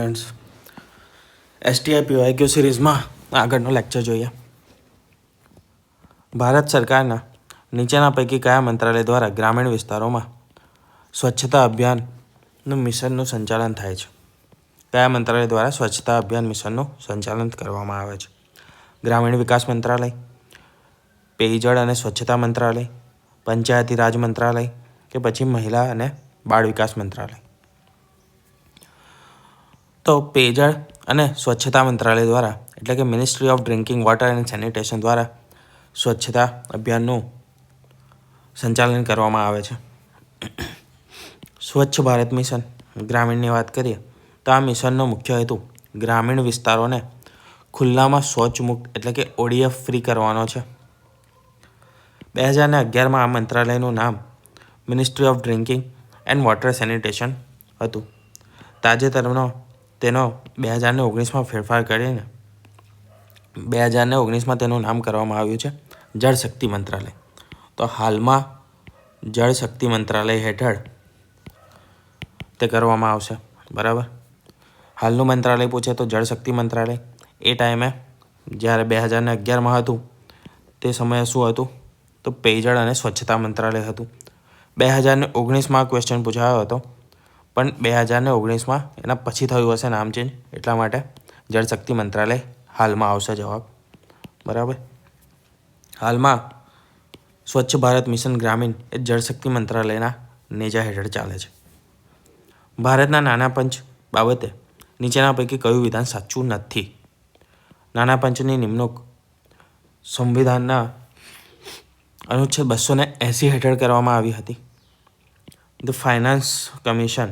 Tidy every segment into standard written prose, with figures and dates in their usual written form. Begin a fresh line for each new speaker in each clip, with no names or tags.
Friends, STI PYQ સિરીઝમાં આગળનો lecture જોઈએ. ભારત સરકારના નીચેના પૈકી કયા મંત્રાલય દ્વારા ગ્રામીણ વિસ્તારોમાં સ્વચ્છતા અભિયાનનું મિશનનું સંચાલન થાય છે? કયા મંત્રાલય દ્વારા સ્વચ્છતા અભિયાન મિશનનું સંચાલન કરવામાં આવે છે? ગ્રામીણ વિકાસ મંત્રાલય, પેયજળ અને સ્વચ્છતા મંત્રાલય, પંચાયતી રાજ મંત્રાલય કે પછી મહિલા અને બાળ વિકાસ મંત્રાલય? તો પેયજળ અને સ્વચ્છતા મંત્રાલય દ્વારા એટલે કે ministry of drinking water and sanitation દ્વારા સ્વચ્છતા અભિયાનનું સંચાલન કરવામાં આવે છે. સ્વચ્છ ભારત મિશન ગ્રામીણની વાત કરીએ તો આ મિશનનો મુખ્ય હેતુ ગ્રામીણ વિસ્તારોને ખુલ્લામાં શૌચ મુક્ત એટલે કે ODF ફ્રી કરવાનો છે. 2011માં આ મંત્રાલયનું નામ ministry of drinking and water sanitation હતું. તાજેતરમાં તેનો 2019માં ફેરફાર કરીને 2019માં તેનું નામ કરવામાં આવ્યું છે જળ શક્તિ મંત્રાલય. તો હાલમાં જળ શક્તિ મંત્રાલય હેઠળ તે કરવામાં આવશે. બરાબર. હાલનું મંત્રાલય પૂછે તો જળ શક્તિ મંત્રાલય. એ ટાઈમે જ્યારે 2011માં હતું તે સમયે શું હતું? તો પેયજળ અને સ્વચ્છતા મંત્રાલય હતું. 2019માં ક્વેશ્ચન પૂછાયો હતો, પણ 2019માં એના પછી થયું હશે નામ ચેન્જ, એટલા માટે જળ શક્તિ મંત્રાલય હાલમાં આવશે જવાબ. બરાબર. હાલમાં સ્વચ્છ ભારત મિશન ગ્રામીણ એ જળ શક્તિ મંત્રાલયના નેજા હેઠળ ચાલે છે. ભારતના નાના પંચ બાબતે નીચેના પૈકી કયું વિધાન સાચું નથી? નાના પંચની નિમણૂક સંવિધાનના અનુચ્છેદ 280 હેઠળ કરવામાં આવી હતી. ધ ફાઇનાન્સ કમિશન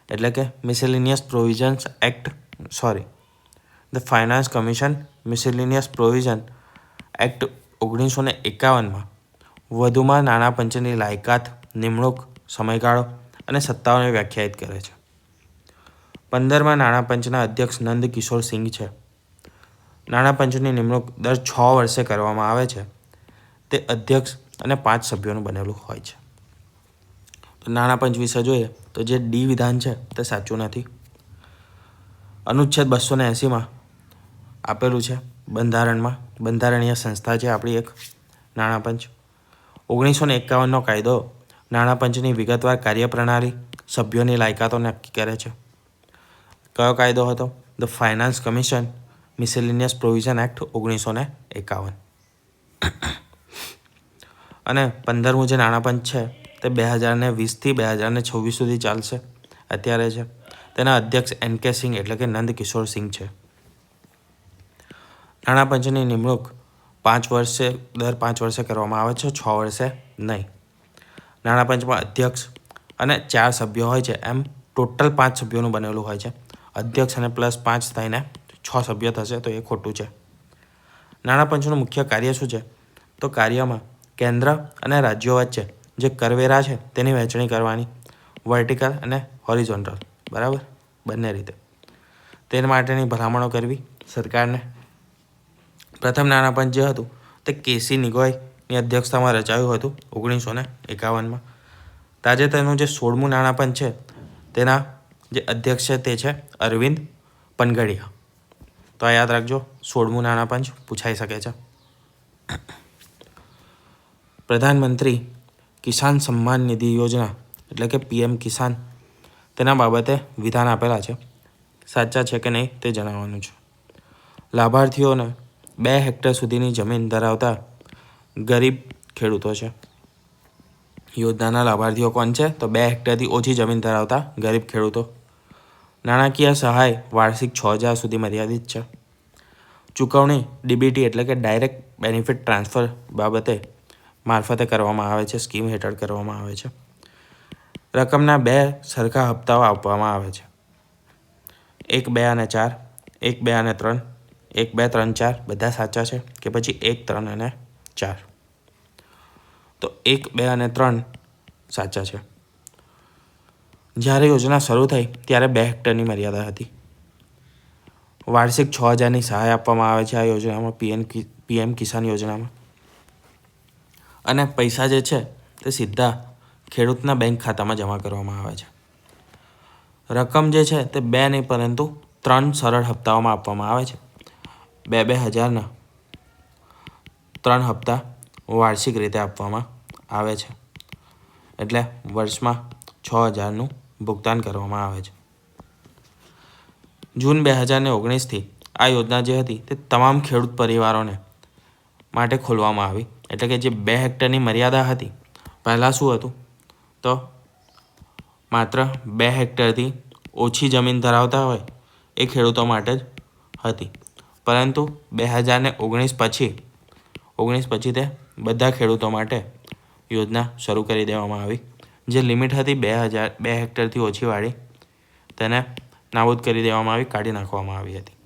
એટલે કે miscellaneous provisions act the finance commission miscellaneous provision act 1951માં વધુમાં નાના પંચની લાયકાત, નિમણૂક, સમયગાળો અને સત્તાઓને વ્યાખ્યાયિત કરે છે. 15માં નાણાં પંચના અધ્યક્ષ નંદ કિશોર સિંઘ છે. નાણાં પંચની નિમણૂક દર 6 વર્ષે કરવામાં આવે છે. તે અધ્યક્ષ અને 5 સભ્યોનું બનેલું હોય છે. તો નાણાં પંચ વિશે જોઈએ તો જે ડી વિધાન છે તે સાચું નથી. અનુચ્છેદ 280માં આપેલું છે બંધારણમાં, બંધારણીય સંસ્થા છે આપણી એક નાણાં પંચ. 1951નો કાયદો નાણાં પંચની વિગતવાર કાર્યપ્રણાલી, સભ્યોની લાયકાતો નક્કી કરે છે. કયો કાયદો હતો? The finance commission miscellaneous provision act 1951. અને 15મું જે નાણાં પંચ છે તે 2020થી 2026 સુધી ચાલશે. અત્યારે છે તેના અધ્યક્ષ NK સિંઘ એટલે કે નંદ કિશોર સિંઘ છે. નાણાં પંચની નિમણૂક દર 5 વર્ષે કરવામાં આવે છે, 6 વર્ષે નહીં. નાણાં પંચમાં અધ્યક્ષ અને 4 સભ્યો હોય છે, એમ ટોટલ 5 સભ્યોનું બનેલું હોય છે. અધ્યક્ષ અને +5 થઈને 6 સભ્ય થશે, તો એ ખોટું છે. નાણાં પંચનું મુખ્ય કાર્ય શું છે? તો કાર્યમાં કેન્દ્ર અને રાજ્યો વચ્ચે જે કરવેરા છે તેની વહેંચણી કરવાની, વર્ટિકલ અને હોરિઝોન્ટલ, બરાબર, બંને રીતે. તે માટેની ભલામણો કરવી સરકારને. પ્રથમ નાણાં પંચ જે હતું તે KC નિગોયની અધ્યક્ષતામાં રચાયું હતું 1951માં. તાજેતરનું જે 16મું નાણાં પંચ છે તેના જે અધ્યક્ષ છે તે છે અરવિંદ પનગડિયા. તો આ યાદ રાખજો, 16મું નાણાં પંચ પૂછાઈ શકે છે. પ્રધાનમંત્રી કિસાન સન્માન નિધિ યોજના એટલે કે PM કિસાન, તેના બાબતે વિધાન આપેલા છે. સાચા છે કે નહીં તે જણાવવાનું છે. લાભાર્થીઓને 2 હેક્ટર સુધીની જમીન ધરાવતા ગરીબ ખેડૂતો છે. યોજનાના લાભાર્થીઓ કોણ છે? તો 2 હેક્ટરથી ઓછી જમીન ધરાવતા ગરીબ ખેડૂતો. નાણાકીય સહાય વાર્ષિક 6,000 સુધી મર્યાદિત છે. ચૂકવણી DBT એટલે કે ડાયરેક્ટ બેનિફિટ ટ્રાન્સફર મારફતે કરવામાં આવે છે, સ્કીમ હેઠળ કરવામાં આવે છે. રકમના 2 સરખા હપ્તાઓ આપવામાં આવે છે. 1, 2 અને 4, 1, 2 અને 3, 1, 2, 3, 4 બધા સાચા છે કે પછી 1, 3 અને 4? તો 1, 2 અને 3 સાચા છે. જ્યારે યોજના શરૂ થઈ ત્યારે 2 હેક્ટરની મર્યાદા હતી. વાર્ષિક 6,000ની સહાય આપવામાં આવે છે આ યોજનામાં, PM કિસાન યોજનામાં. અને પૈસા જે છે તે સીધા ખેડૂતના બેંક ખાતામાં જમા કરવામાં આવે છે. રકમ જે છે તે 2 નહીં પરંતુ 3 સરળ હપ્તાઓમાં આપવામાં આવે છે. 2,000ના 3 હપ્તા વાર્ષિક રીતે આપવામાં આવે છે. એટલે વર્ષમાં 6,000નું ભુગતાન કરવામાં આવે છે. જૂન 2019થી આ યોજના જે હતી તે તમામ ખેડૂત પરિવારોને માટે ખોલવામાં આવી. એટલે કે જે 2 હેક્ટરની મર્યાદા હતી, પહેલાં શું હતું તો માત્ર 2 હેક્ટરથી ઓછી જમીન ધરાવતા હોય એ ખેડૂતો માટે જ હતી. પરંતુ 2019 પછી તે બધા ખેડૂતો માટે યોજના શરૂ કરી દેવામાં આવી. જે લિમિટ હતી 2 હેક્ટરથી ઓછીવાળી તેને નાબૂદ કરી દેવામાં આવી, કાઢી નાખવામાં આવી હતી.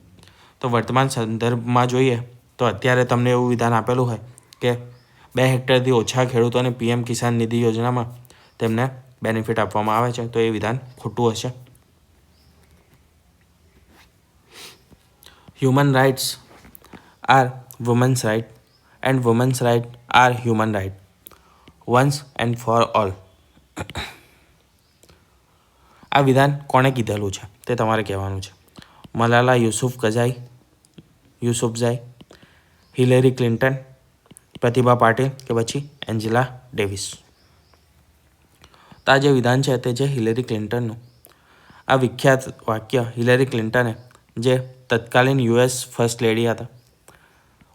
તો વર્તમાન સંદર્ભમાં જોઈએ તો અત્યારે તમને એવું વિધાન આપેલું હોય કે 2 હેક્ટરથી ઓછા ખેડૂતોને PM કિસાન નિધિ યોજનામાં તેમને બેનિફિટ આપવામાં આવે છે, તો એ વિધાન ખોટું હશે. Human rights are women's right and women's right are human right once and for all. આ વિધાન કોણે કીધેલું છે તે તમારે કહેવાનું છે. મલાલા યુસુફઝાઈ, હિલેરી ક્લિન્ટન, પ્રતિભા પાટીલ કે પછી એન્જેલા ડેવિસ. તો આ જે વિધાન છે તે છે હિલેરી ક્લિન્ટનનું. આ વિખ્યાત વાક્ય હિલેરી ક્લિન્ટને, જે તત્કાલીન US ફર્સ્ટ લેડી હતા,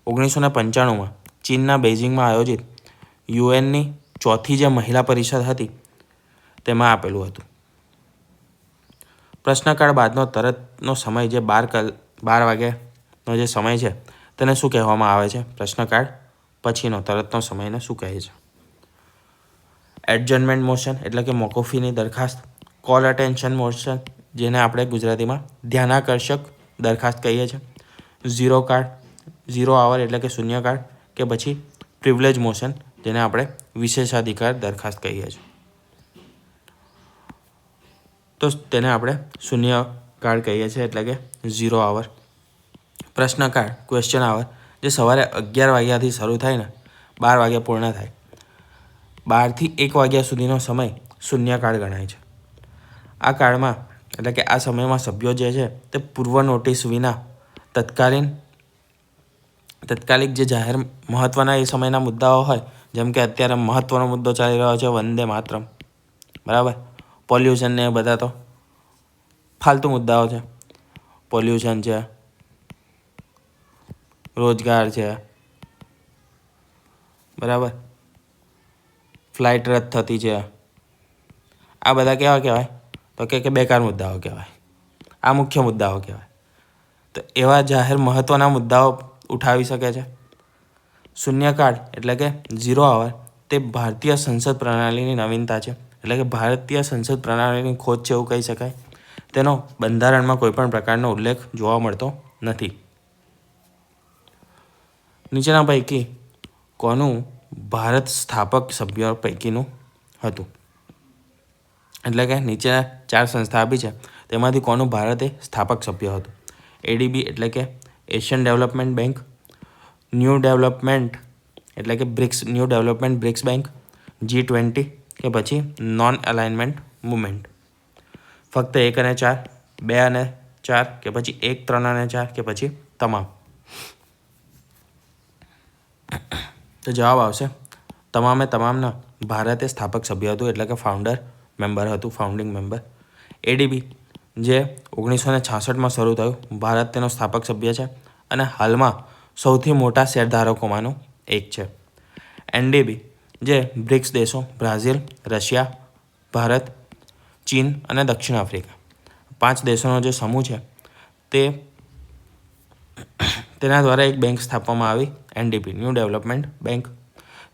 1995માં ચીનના બેઇજિંગમાં આયોજિત UNની 4થી જે મહિલા પરિષદ હતી તેમાં આપેલું હતું. પ્રશ્નકાળ બાદનો તરતનો સમય જે 12 વાગ્યાનો જે સમય છે તેને શું કહેવામાં આવે છે? પ્રશ્નકાળ પછીનો તરતનો સમયને શું કહે છે? એડજર્નમેન્ટ મોશન એટલે કે મોકૂફીની દરખાસ્ત, કોલ અટેન્શન મોશન જેને આપણે ગુજરાતીમાં ધ્યાનાકર્ષક દરખાસ્ત કહીએ છીએ, ઝીરો આવર એટલે કે શૂન્યકાળ, કે પછી પ્રિવિલેજ મોશન જેને આપણે વિશેષાધિકાર દરખાસ્ત કહીએ છીએ. તો તેને આપણે શૂન્યકાળ કહીએ છીએ એટલે કે 0 આવર. પ્રશ્નકાળ ક્વેશ્ચન આવર જે સવારે 11 વાગ્યાથી શરૂ થાય ને 12 વાગ્યા પૂર્ણ થાય, 12 થી 1 વાગ્યા સુધીનો સમય શૂન્યકાળ ગણાય છે. આ કાળમાં એટલે કે આ સમયમાં સભ્યો જે છે તે પૂર્વ નોટિસ વિના તત્કાલિક જે જાહેર મહત્ત્વના એ સમયના મુદ્દાઓ હોય, જેમ કે અત્યારે મહત્ત્વનો મુદ્દો ચાલી રહ્યો છે વંદે માતરમ, બરાબર, પોલ્યુશન ને એ બધા તો ફાલતુ મુદ્દાઓ છે. પોલ્યુશન છે, રોજગાર છે, બરાબર, ફ્લાઇટ રદ થતી છે, આ બધા કેવા કહેવાય તો કે બેકાર મુદ્દાઓ કહેવાય. આ મુખ્ય મુદ્દાઓ કહેવાય. તો એવા જાહેર મહત્ત્વના મુદ્દાઓ ઉઠાવી શકે છે. શૂન્યકાળ એટલે કે 0 આવર તે ભારતીય સંસદ પ્રણાલીની નવીનતા છે. એટલે કે ભારતીય સંસદ પ્રણાલીની ખોજ છે એવું કહી શકાય. તેનો બંધારણમાં કોઈપણ પ્રકારનો ઉલ્લેખ જોવા મળતો નથી. નીચેના પૈકી કોનું ભારત સ્થાપક સભ્યો પૈકીનું હતું? એટલે કે નીચે 4 સંસ્થા આપી છે તેમાંથી કોનું ભારતે સ્થાપક સભ્ય હતું? ADB એટલે કે Asian development bank, new development BRICS bank, G20 કે પછી નોન અલાઇનમેન્ટ મુવમેન્ટ. ફક્ત 1 અને 4, 2 અને 4 કે પછી 1, 3 અને 4 કે પછી તમામ? તો જવાબ આવશે તમામના ભારતે સ્થાપક સભ્ય હતું, એટલે કે ફાઉન્ડિંગ મેમ્બર. ADB જે 1966માં શરૂ થયું, ભારત તેનો સ્થાપક સભ્ય છે અને હાલમાં સૌથી મોટા શેરધારકોમાંનું એક છે. NDB જે બ્રિક્સ દેશો બ્રાઝિલ, રશિયા, ભારત, ચીન અને દક્ષિણ આફ્રિકા 5 દેશોનો જે સમૂહ છે તેના દ્વારા એક બેંક સ્થાપવામાં આવી, NDB ન્યૂ ડેવલપમેન્ટ બેંક.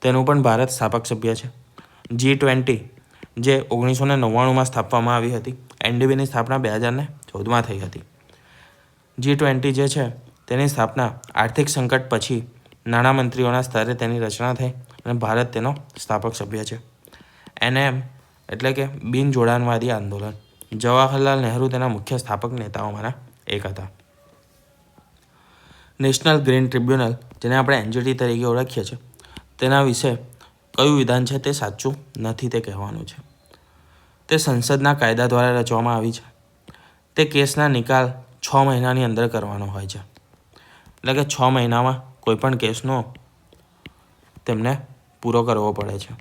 તેનું પણ ભારત સ્થાપક સભ્ય છે. G20 જે 1999માં સ્થાપવામાં આવી હતી. NDBની સ્થાપના 2014માં થઈ હતી. G20 જે છે તેની સ્થાપના આર્થિક સંકટ પછી નાણામંત્રીઓના સ્તરે તેની રચના થઈ અને ભારત તેનો સ્થાપક સભ્ય છે. NM એટલે કે બિન જોડાણવાદી આંદોલન, જવાહરલાલ નહેરુ તેના મુખ્ય સ્થાપક નેતાઓમાંના એક હતા. નેશનલ ગ્રીન ટ્રિબ્યુનલ જેને આપણે NGT તરીકે ઓળખીએ છીએ, તેના વિશે કયું વિધાન છે તે સાચું નથી તે કહેવાનું છે. તે સંસદના કાયદા દ્વારા રચવામાં આવી છે. તે કેસના નિકાલ 6 મહિનાની અંદર કરવાનો હોય છે. એટલે કે 6 મહિનામાં કોઈપણ કેસનો તેમને પૂરો કરવો પડે છે.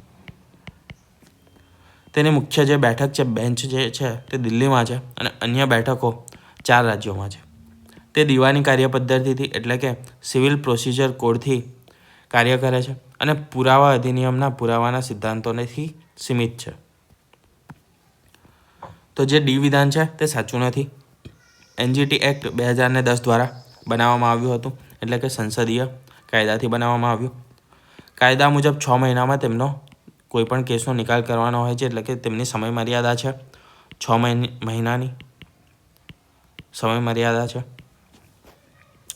તેની મુખ્ય જે બેઠક છે, બેન્ચ જે છે તે દિલ્હીમાં છે અને અન્ય બેઠકો 4 રાજ્યોમાં છે. તે દીવાની કાર્યપદ્ધતિથી એટલે કે સિવિલ પ્રોસિજર કોડથી કાર્ય કરે છે અને પુરાવા અધિનિયમના પુરાવાના સિદ્ધાંતોથી સીમિત છે. તો જે ડી વિધાન છે તે સાચું નથી. એનજીટી એક્ટ 2010 દ્વારા બનાવવામાં આવ્યું હતું, એટલે કે સંસદીય કાયદાથી બનાવવામાં આવ્યું. કાયદા મુજબ 6 મહિનામાં તેમનો કોઈપણ કેસનો નિકાલ કરવાનો હોય છે, એટલે કે તેમની સમયમર્યાદા છે 6 મહિનાની સમયમર્યાદા છે.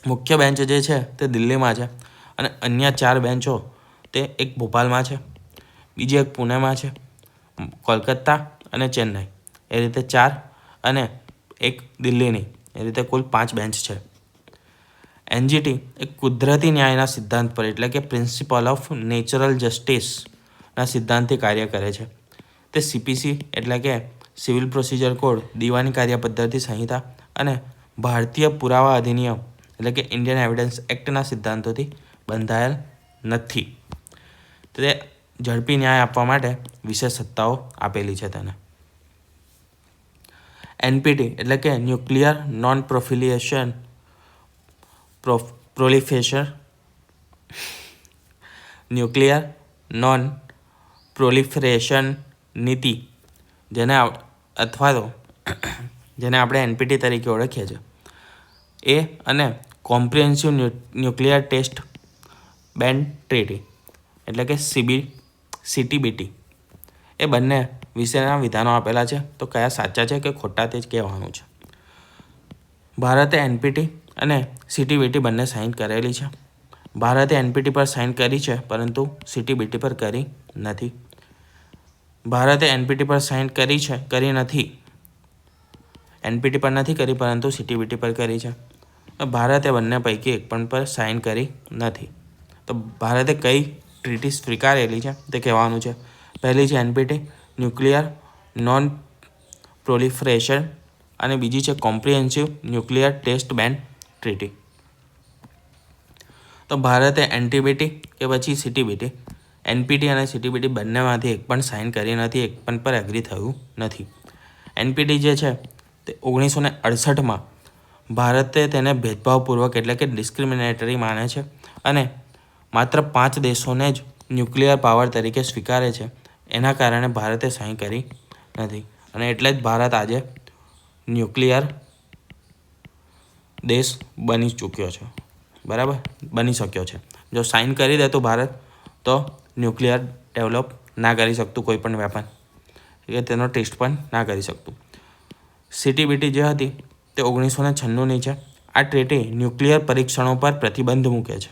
મુખ્ય બેન્ચ જે છે તે દિલ્હીમાં છે અને અન્ય 4 બેન્ચો તે એક ભોપાલમાં છે, બીજી એક પુણેમાં છે, કોલકાતા અને ચેન્નઈ, એ રીતે 4 અને એક દિલ્હીની, એ રીતે કુલ 5 બેન્ચ છે. એનજીટી એક કુદરતી ન્યાયના સિદ્ધાંત પર એટલે કે પ્રિન્સિપલ ઓફ નેચરલ જસ્ટિસના સિદ્ધાંતથી કાર્ય કરે છે. તે સીપીસી એટલે કે સિવિલ પ્રોસિજર કોડ, દીવાની કાર્યપદ્ધતિ સંહિતા અને ભારતીય પુરાવા અધિનિયમ એટલે કે ઇન્ડિયન એવિડન્સ એક્ટના સિદ્ધાંતોથી બંધાયેલ નથી. તે ઝડપી ન્યાય આપવા માટે વિશેષ સત્તાઓ આપેલી છે તેને. એનપીટી એટલે કે ન્યુક્લિયર નોન પ્રોલિફરેશન નીતિ, જેને આપણે એનપીટી તરીકે ઓળખીએ છીએ, એ અને કોમ્પ્રિહેન્સિવ ન્યુક્લિયર ટેસ્ટ બેન ટ્રીટી એટલે કે સીટીબીટી, એ બંને વિશેના વિધાનો આપેલા છે. તો કયા સાચા છે કે ખોટા તે જ કહેવાનું છે. ભારતે એનપીટી અને સીટીબીટી બંને સાઇન કરેલી છે. ભારતે એનપીટી પર સાઇન કરી છે પરંતુ સીટીબીટી પર કરી નથી. ભારતે એનપીટી પર સાઇન કરી નથી, એનપીટી પર નથી કરી પરંતુ સીટીબીટી પર કરી છે. ભારતે બંને પૈકી એક પણ પર સાઇન કરી નથી. તો ભારતે કઈ ટ્રીટી સ્વીકારેલી છે તે કહેવાનું છે. પહેલી છે એનપીટી ન્યુક્લિયર નોન પ્રોલિફરેશન અને બીજી છે કોમ્પ્રિહેન્સિવ ન્યુક્લિયર ટેસ્ટ બેન ટ્રીટી. તો ભારતે એનટીબીટી કે પછી સીટીબીટી, એનપીટી અને સીટીબીટી બંનેમાંથી એક પણ સાઇન કરી નથી, એક પણ પર એગ્રી થયું નથી. એનપીટી જે છે તે 1968માં ભારતે તેને ભેદભાવપૂર્વક એટલે કે ડિસ્ક્રિમિનેટરી માને છે અને માત્ર 5 દેશોને જ ન્યુક્લિયર પાવર તરીકે સ્વીકારે છે. એના કારણે ભારતે સહી કરી નથી અને એટલે જ ભારત આજે ન્યુક્લિયર દેશ બની ચૂક્યો છે, બરાબર, બની શક્યો છે. જો સાઇન કરી દેતું ભારત તો ન્યુક્લિયર ડેવલપ ના કરી શકતું કોઈ પણ વેપન, કે તેનો ટેસ્ટ પણ ના કરી શકતું. સીટીબીટી જે હતી તે 1996ની છે. આ ટ્રીટી ન્યુક્લિયર પરીક્ષણો પર પ્રતિબંધ મૂકે છે.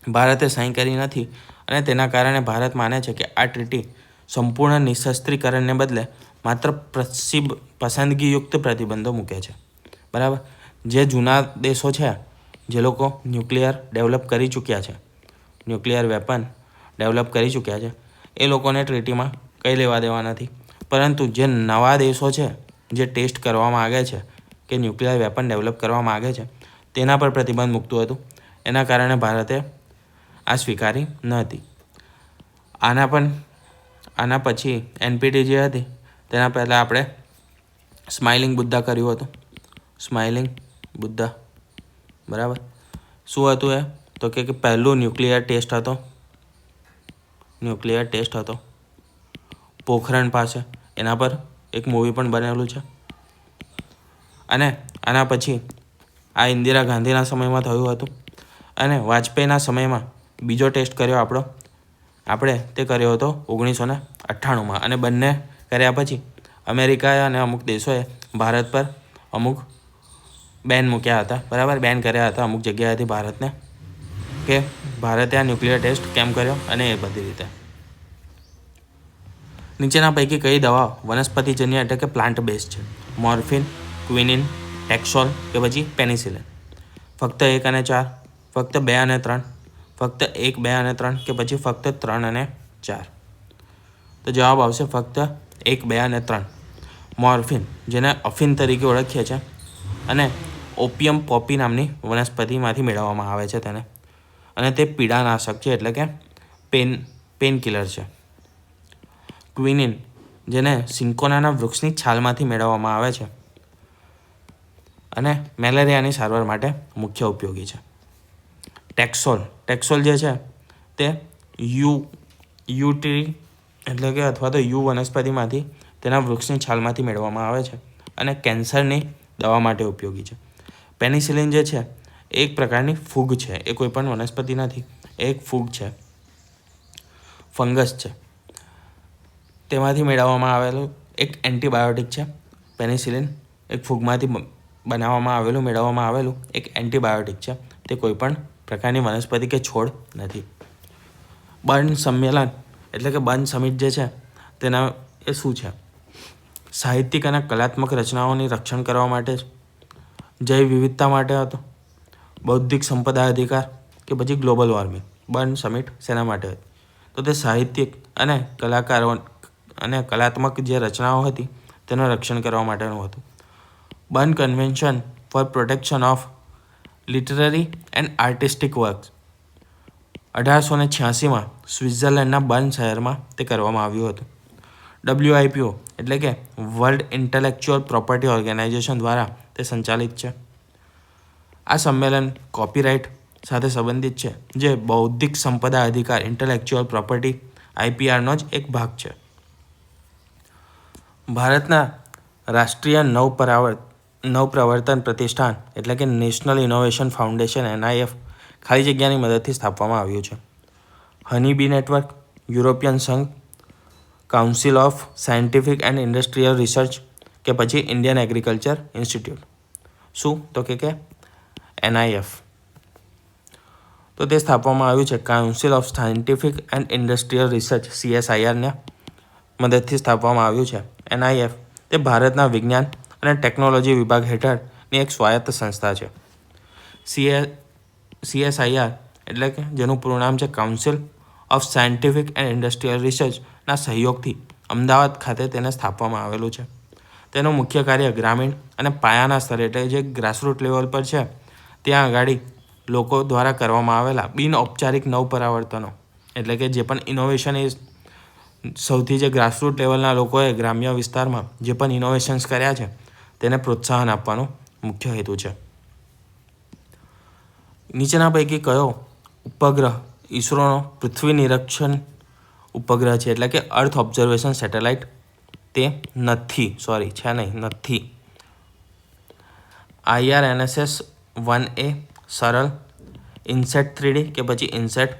ભારતે સહી કરી નથી અને તેના કારણે ભારત માને છે કે આ ટ્રીટી સંપૂર્ણ નિઃશસ્ત્રીકરણને બદલે માત્ર પસંદગીયુક્ત પ્રતિબંધો મૂકે છે, બરાબર. જે જૂના દેશો છે, જે લોકો ન્યુક્લિયર ડેવલપ કરી ચૂક્યા છે, ન્યુક્લિયર વેપન ડેવલપ કરી ચૂક્યા છે, એ લોકોને ટ્રીટીમાં કંઈ લેવા દેવા નથી. પરંતુ જે નવા દેશો છે, જે ટેસ્ટ કરવા માગે છે કે ન્યુક્લિયર વેપન ડેવલપ કરવા માગે છે, તેના પર પ્રતિબંધ મૂકતું હતું. એના કારણે ભારતે આ સ્વીકારી ન હતી. આના પછી એનપીટી જે હતી તેના પહેલાં આપણે સ્માઇલિંગ બુદ્ધા કર્યું હતું. સ્માઇલિંગ બુદ્ધા, બરાબર. શું હતું એ? તો કે પહેલું ન્યુક્લિયર ટેસ્ટ હતો પોખરણ પાસે. એના પર એક મૂવી પણ બનેલું છે. અને આના પછી આ ઇન્દિરા ગાંધીના સમયમાં થયું હતું અને વાજપેયીના સમયમાં બીજો ટેસ્ટ કર્યો આપણે તે કર્યો હતો 1998માં. અને બંને કર્યા પછી અમેરિકાએ અને અમુક દેશોએ ભારત પર અમુક બેન મૂક્યા હતા, બરાબર, બેન કર્યા હતા અમુક જગ્યાએથી ભારતને, કે ભારતે આ ન્યુક્લિયર ટેસ્ટ કેમ કર્યો અને એ બધી રીતે. નીચેના પૈકી કઈ દવા વનસ્પતિજન્ય એટલે કે પ્લાન્ટ બેઝ છે? મોર્ફિન, ક્વિનિન, ટેક્સોલ કે પછી પેનિસિલિન? ફક્ત 1 અને 4, ફક્ત 2 અને 3, ફક્ત 1, 2 અને 3 કે પછી ફક્ત 3 અને 4? તો જવાબ આવશે ફક્ત 1, 2 અને 3. મોર્ફિન, જેને અફીન તરીકે ઓળખીએ છીએ, અને ઓપિયમ પોપી નામની વનસ્પતિમાંથી મેળવવામાં આવે છે તેને, અને તે પીડાનાશક છે, એટલે કે પેન કિલર છે. ક્વિનિન, જેને સિન્કોનાના વૃક્ષની છાલમાંથી મેળવવામાં આવે છે અને મેલેરિયાની સારવાર માટે મુખ્ય ઉપયોગી છે. ટેક્સોલ જે છે તે યુ ટ્રી એટલે કે અથવા તો યુ વનસ્પતિમાંથી તેના વૃક્ષની છાલમાંથી મેળવવામાં આવે છે અને કેન્સરની દવા માટે ઉપયોગી છે. પેનિસિલિન જે છે એ એક પ્રકારની ફૂગ છે, એ કોઈ પણ વનસ્પતિ નથી, એ એક ફૂગ છે, ફંગસ છે, તેમાંથી મેળવવામાં આવેલું એક એન્ટીબાયોટિક છે. પેનિસિલિન એક ફૂગમાંથી મેળવવામાં આવેલું એક એન્ટીબાયોટિક છે, તે કોઈ પણ પ્રકારની વનસ્પતિ કે છોડ નથી. બર્ન સંમેલન એટલે કે બર્ન સમિટ જે છે તેના એ શું છે? સાહિત્યિક અને કલાત્મક રચનાઓની રક્ષણ કરવા માટે, જૈવ વિવિધતા માટે હતો, બૌદ્ધિક સંપદા અધિકાર, કે પછી ગ્લોબલ વોર્મિંગ. બર્ન સમિટ શેના માટે હતી? તો તે સાહિત્યિક અને કલાકારો અને કલાત્મક જે રચનાઓ હતી તેનું રક્ષણ કરવા માટેનું હતું. Berne convention for protection of literary and artistic works 1886માં સ્વિટ્ઝરલેન્ડના બર્ન શહેરમાં તે કરવામાં આવ્યું હતું. WIPO એટલે કે વર્લ્ડ ઇન્ટેલેક્ચ્યુઅલ પ્રોપર્ટી ઓર્ગેનાઇઝેશન દ્વારા તે સંચાલિત છે. આ સંમેલન કોપીરાઇટ સાથે સંબંધિત છે, જે બૌદ્ધિક સંપદા અધિકાર ઇન્ટેલેક્ચ્યુઅલ પ્રોપર્ટી IPRનો જ એક ભાગ છે. ભારતના રાષ્ટ્રીય નવપ્રવર્તન પ્રતિષ્ઠાન એટલે કે નેશનલ ઇનોવેશન ફાઉન્ડેશન NIF ખાલી જગ્યાની મદદથી સ્થાપવામાં આવ્યું છે. હનીબી નેટવર્ક, યુરોપિયન સંઘ, council of scientific and industrial research, કે પછી ઇન્ડિયન એગ્રીકલ્ચર ઇન્સ્ટિટ્યૂટ. શું? તો કે NIF. તો તે સ્થાપવામાં આવ્યું છે council of scientific and industrial research CSIRને મદદથી સ્થાપવામાં આવ્યું છે. NIF તે ભારતના વિજ્ઞાન અને ટેકનોલોજી વિભાગ હેઠળની એક સ્વાયત્ત સંસ્થા છે. CSIR એટલે કે જેનું પૂરું નામ છે council of scientific and industrial રિસર્ચના સહયોગથી અમદાવાદ ખાતે તેને સ્થાપવામાં આવેલું છે. તેનું મુખ્ય કાર્ય ગ્રામીણ અને પાયાના સ્તરે એટલે જે ગ્રાસરૂટ લેવલ પર છે ત્યાં આગળ લોકો દ્વારા કરવામાં આવેલા બિનઔપચારિક નવપરાવર્તનો એટલે કે જે પણ ઇનોવેશન એ સૌથી જે ગ્રાસરૂટ લેવલના લોકોએ ગ્રામ્ય વિસ્તારમાં જે પણ ઇનોવેશન્સ કર્યા છે તેને પ્રોત્સાહન આપવાનો મુખ્ય હેતુ છે. નીચેના પૈકી કયો ઉપગ્રહ ઇસરોનો પૃથ્વી નિરીક્ષણ ઉપગ્રહ છે એટલે કે અર્થ ઓબ્ઝર્વેશન સેટેલાઇટ? તે નથી. IRNSS 1A, સરળ, ઇનસેટ 3D કે પછી ઇનસેટ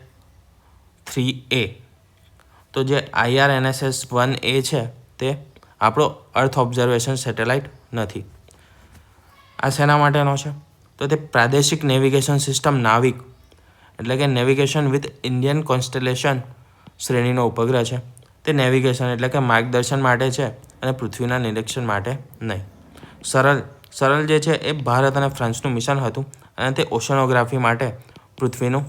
3A? તો જે IRNSS 1A છે તે આપણો અર્થ ઓબ્ઝર્વેશન સેટેલાઇટ નથી. આ શેના માટેનો છે? તો તે પ્રાદેશિક નેવિગેશન સિસ્ટમ નાવિક એટલે કે નેવિગેશન વિથ ઇન્ડિયન કોન્સ્ટેલેશન શ્રેણીનો ઉપગ્રહ છે. તે નેવિગેશન એટલે કે માર્ગદર્શન માટે છે અને પૃથ્વીના નિરીક્ષણ માટે નહીં. સરળ જે છે એ ભારત અને ફ્રાન્સનું મિશન હતું અને તે ઓશનોગ્રાફી માટે પૃથ્વીનું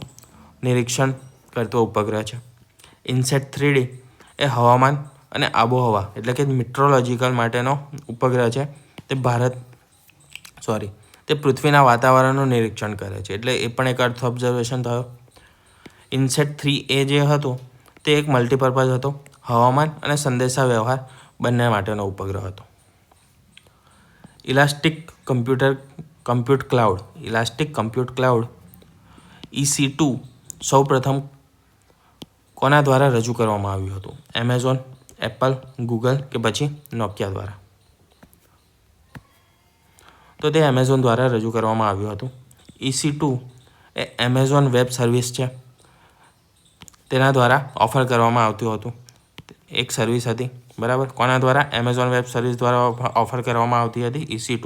નિરીક્ષણ કરતો ઉપગ્રહ છે. ઇનસેટ 3D એ હવામાન અને આબોહવા એટલે કે મિટ્રોલોજીકલ માટેનો ઉપગ્રહ છે. તે પૃથ્વીના વાતાવરણનું નિરીક્ષણ કરે છે, એટલે એ પણ એક અર્થ ઓબ્ઝર્વેશન થયો. ઇનસેટ 3A જે હતું તે એક મલ્ટીપર્પઝ હતો, હવામાન અને સંદેશા વ્યવહાર બંને માટેનો ઉપગ્રહ હતો. ઇલાસ્ટિક કમ્પ્યુટ ક્લાઉડ EC2 સૌ પ્રથમ કોના દ્વારા રજૂ કરવામાં આવ્યું હતું? એમેઝોન, એપલ, ગૂગલ કે પછી નોકિયા દ્વારા? તો તે એમેઝોન દ્વારા રજૂ કરવામાં આવ્યું હતું. EC2 એ એમેઝોન વેબ સર્વિસ છે, તેના દ્વારા ઓફર કરવામાં આવતું હતું. એક સર્વિસ હતી, બરાબર. કોના દ્વારા? એમેઝોન વેબ સર્વિસ દ્વારા ઓફર કરવામાં આવતી હતી EC2.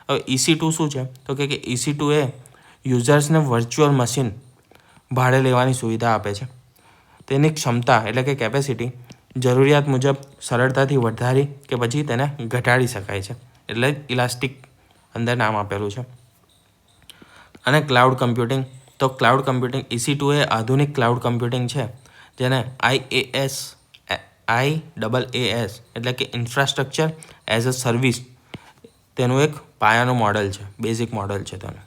હવે EC2 શું છે? તો કે EC2 એ યુઝર્સને વર્ચ્યુઅલ મશીન ભાડે લેવાની સુવિધા આપે છે. તેની ક્ષમતા એટલે કે કેપેસિટી જરૂરિયાત મુજબ સરળતાથી વધારી કે પછી તેને ઘટાડી શકાય છે, એટલે ઇલાસ્ટિક અંદર નામ આપેલું છે. અને ક્લાઉડ કમ્પ્યુટિંગ, તો ક્લાઉડ કમ્પ્યુટિંગ EC2 એ આધુનિક ક્લાઉડ કમ્પ્યુટિંગ છે જેને IaaS એટલે કે ઇન્ફ્રાસ્ટ્રક્ચર એઝ અ સર્વિસ તેનું એક પાયાનું મોડલ છે, બેઝિક મોડલ છે તેનું.